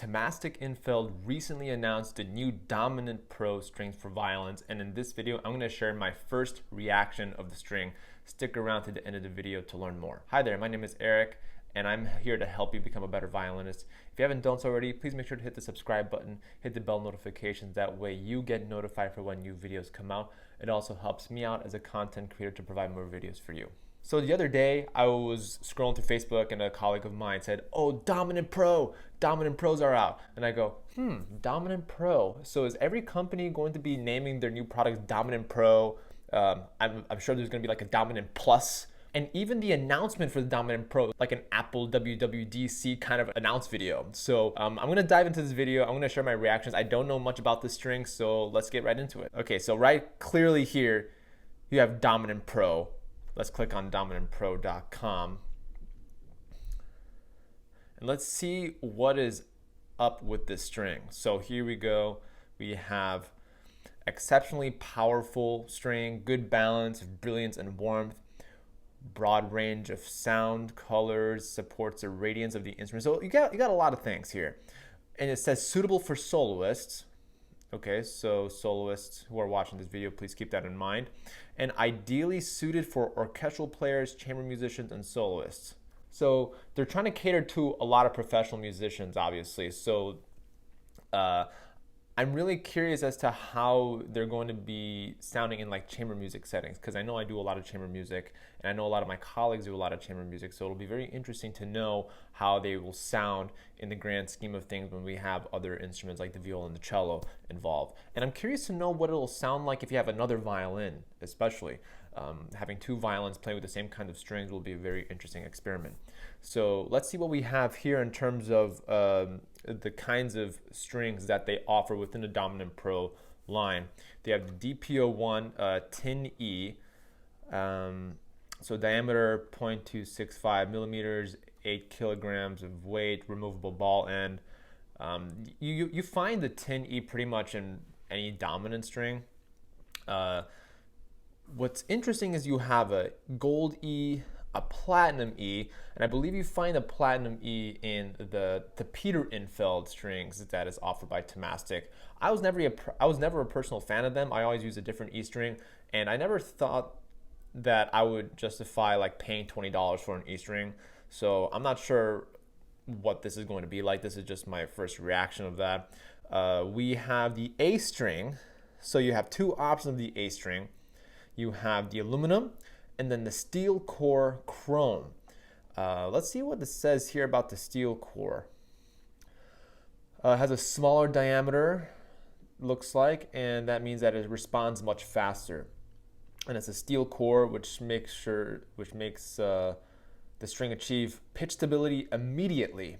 Thomastik Infeld recently announced the new Dominant Pro strings for violins, and in this video I'm going to share my first reaction of the string. Stick around to the end of the video to learn more. Hi there, my name is Eric and I'm here to help you become a better violinist. If you haven't done so already, please make sure to hit the subscribe button, hit the bell notifications, that way you get notified for when new videos come out. It also helps me out as a content creator to provide more videos for you. So the other day, I was scrolling through Facebook and a colleague of mine said, "Oh, Dominant Pros are out." And I go, Dominant Pro. So is every company going to be naming their new product Dominant Pro? I'm sure there's going to be like a Dominant Plus. And even the announcement for the Dominant Pro, like an Apple WWDC kind of announce video. So I'm going to dive into this video. I'm going to share my reactions. I don't know much about this string, so let's get right into it. Okay, so right clearly here, you have Dominant Pro. Let's click on dominantpro.com. And let's see what is up with this string. So here we go. We have exceptionally powerful string, good balance of brilliance and warmth, broad range of sound, colors, supports the radiance of the instrument. So you got a lot of things here. And it says suitable for soloists. Okay, so soloists who are watching this video, please keep that in mind. And ideally suited for orchestral players, chamber musicians, and soloists. So they're trying to cater to a lot of professional musicians, obviously. So I'm really curious as to how they're going to be sounding in like chamber music settings, because I know I do a lot of chamber music and I know a lot of my colleagues do a lot of chamber music. So it'll be very interesting to know how they will sound in the grand scheme of things when we have other instruments like the viola and the cello involved. And I'm curious to know what it'll sound like if you have another violin, especially. Having two violins playing with the same kind of strings will be a very interesting experiment. So let's see what we have here in terms of the kinds of strings that they offer within the Dominant Pro line. They have the DPO1 Tin E, so diameter 0.265 millimeters, 8 kilograms of weight, removable ball end. You find the Tin E pretty much in any dominant string. What's interesting is you have a gold E, a platinum E, and I believe you find a platinum E in the Peter Infeld strings that is offered by Thomastik. I was never a personal fan of them. I always use a different E string, and I never thought that I would justify like paying $20 for an E string. So I'm not sure what this is going to be like. This is just my first reaction of that. We have the A string. So you have two options of the A string. You have the aluminum and then the steel core chrome. Let's see what this says here about the steel core. It has a smaller diameter, looks like, and that means that it responds much faster. And it's a steel core, which makes the string achieve pitch stability immediately.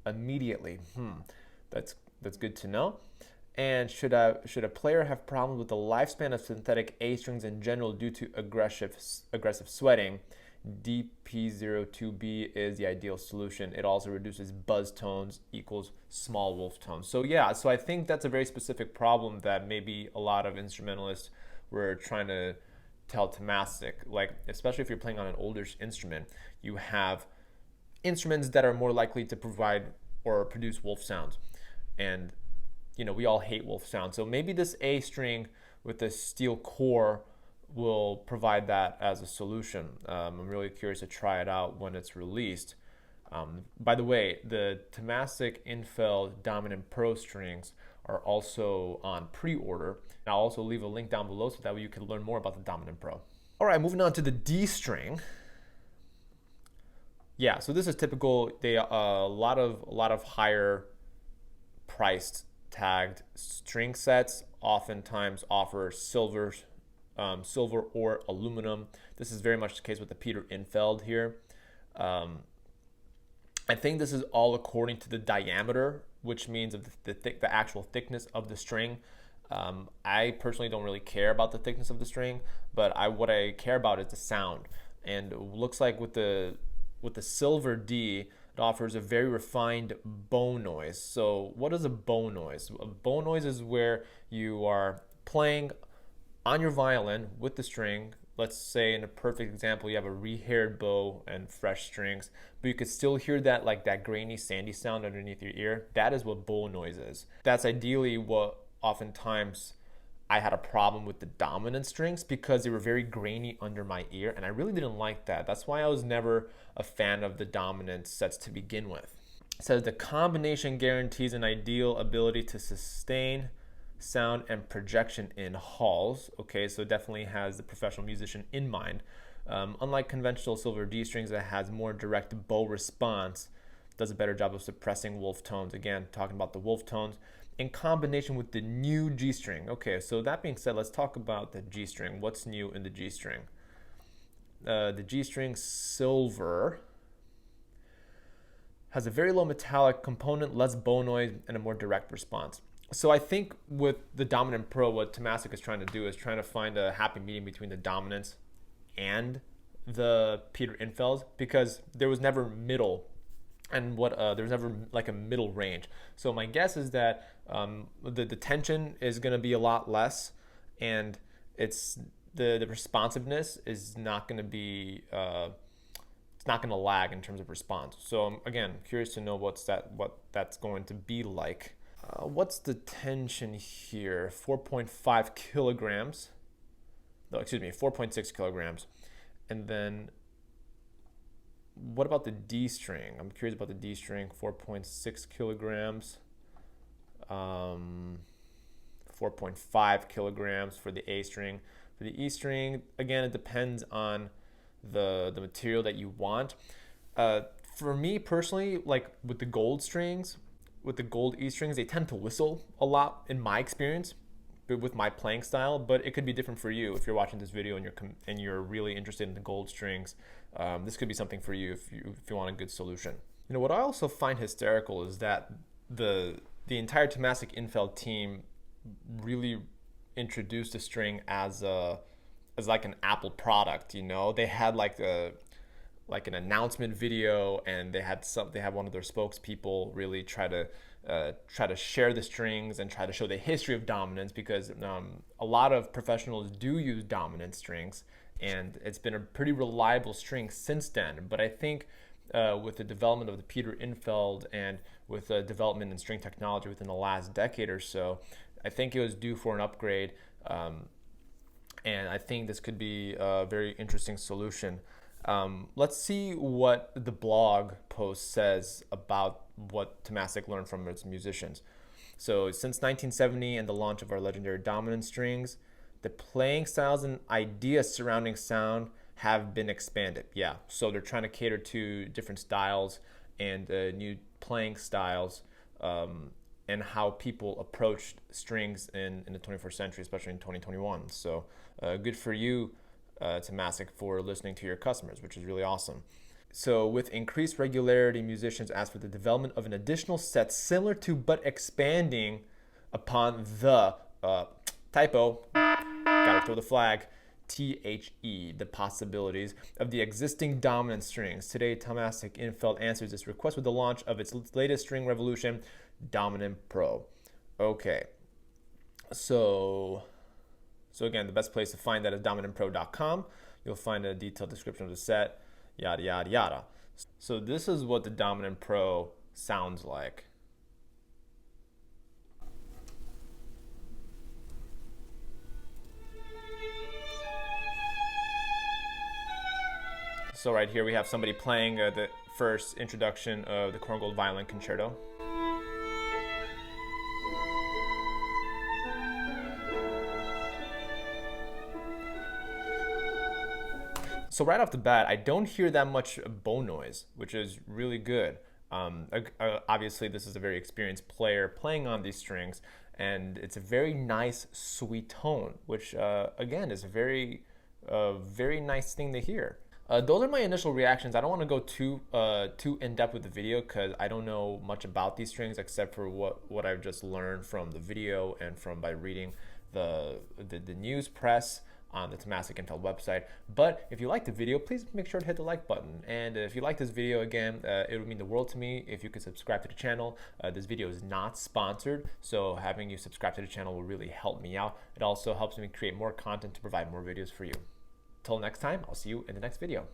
That's good to know. And should a player have problems with the lifespan of synthetic A strings in general due to aggressive sweating, DP02B is the ideal solution. It also reduces buzz tones equals small wolf tones. So yeah, so I think that's a very specific problem that maybe a lot of instrumentalists were trying to tell Thomastik. Like, especially if you're playing on an older instrument, you have instruments that are more likely to provide or produce wolf sounds. And you know, we all hate wolf sounds. So maybe this A string with the steel core will provide that as a solution. I'm really curious to try it out when it's released. By the way, the Thomastik Infeld Dominant Pro strings are also on pre-order. And I'll also leave a link down below so that way you can learn more about the Dominant Pro. All right, moving on to the D string. Yeah, so this is typical. They a lot of higher priced tagged string sets oftentimes offer silver or aluminum. This is very much the case with the Peter Infeld here. I think this is all according to the diameter, which means of the actual thickness of the string. I personally don't really care about the thickness of the string, but what I care about is the sound. And it looks like with the silver D, it offers a very refined bow noise. So what is a bow noise? A bow noise is where you are playing on your violin with the string let's say in a perfect example, you have a rehaired bow and fresh strings, but you could still hear that like that grainy, sandy sound underneath your ear. That is what bow noise is. That's ideally what oftentimes I had a problem with the dominant strings, because they were very grainy under my ear, and I really didn't like that. That's why I was never a fan of the dominant sets to begin with. It says the combination guarantees an ideal ability to sustain sound and projection in halls. Okay, so it definitely has the professional musician in mind. Unlike conventional silver D strings that has more direct bow response, does a better job of suppressing wolf tones. Again, talking about the wolf tones in combination with the new G string. Okay, so that being said, let's talk about the G string. What's new in the G string? The G string silver has a very low metallic component, less bow noise, and a more direct response. So I think with the Dominant Pro, what Thomastik is trying to do is trying to find a happy medium between the dominance and the Peter Infeld, because there was never middle, and there was never like a middle range. So my guess is that the tension is going to be a lot less, and it's the responsiveness is not going to be it's not going to lag in terms of response. So I'm again curious to know what that's going to be like. What's the tension here? 4.5 kilograms. No, excuse me, 4.6 kilograms. And then what about the D string? I'm curious about the D string. 4.6 kilograms. 4.5 kilograms for the A string. For the E string, again, it depends on the material that you want. For me personally, like with the gold strings, with the gold E strings, they tend to whistle a lot in my experience with my playing style, but it could be different for you. If you're watching this video and you're really interested in the gold strings, this could be something for you if you want a good solution. You know, what I also find hysterical is that the entire Thomastik Infeld team really introduced the string as like an Apple product. You know, they had like an announcement video, and they had one of their spokespeople really try to share the strings and try to show the history of dominance, because a lot of professionals do use dominant strings, and it's been a pretty reliable string since then. But I think with the development of the Peter Infeld and with the development in string technology within the last decade or so, I think it was due for an upgrade, and I think this could be a very interesting solution. Let's see what the blog post says about what Thomastik learned from its musicians. So since 1970 and the launch of our legendary dominant strings, the playing styles and ideas surrounding sound have been expanded. Yeah, so they're trying to cater to different styles and new playing styles, and how people approach strings in the 21st century, especially in 2021. So good for you, Thomastik, for listening to your customers, which is really awesome. So with increased regularity, musicians ask for the development of an additional set similar to but expanding upon the typo, gotta throw the flag, the possibilities of the existing dominant strings. Today, Thomastik Infeld answers this request with the launch of its latest string revolution, Dominant Pro. Okay, so again, the best place to find that is dominantpro.com. You'll find a detailed description of the set, yada, yada, yada. So this is what the Dominant Pro sounds like. So right here we have somebody playing the first introduction of the Korngold Violin Concerto. So right off the bat, I don't hear that much bow noise, which is really good. Obviously, this is a very experienced player playing on these strings, and it's a very nice, sweet tone, which again is a very nice thing to hear. Those are my initial reactions. I don't want to go too in depth with the video, because I don't know much about these strings except for what I've just learned from the video and by reading the news press on the Thomastik Infeld website. But if you like the video, please make sure to hit the like button. And if you like this video, again, it would mean the world to me if you could subscribe to the channel. This video is not sponsored, so having you subscribe to the channel will really help me out. It also helps me create more content to provide more videos for you. Until next time, I'll see you in the next video.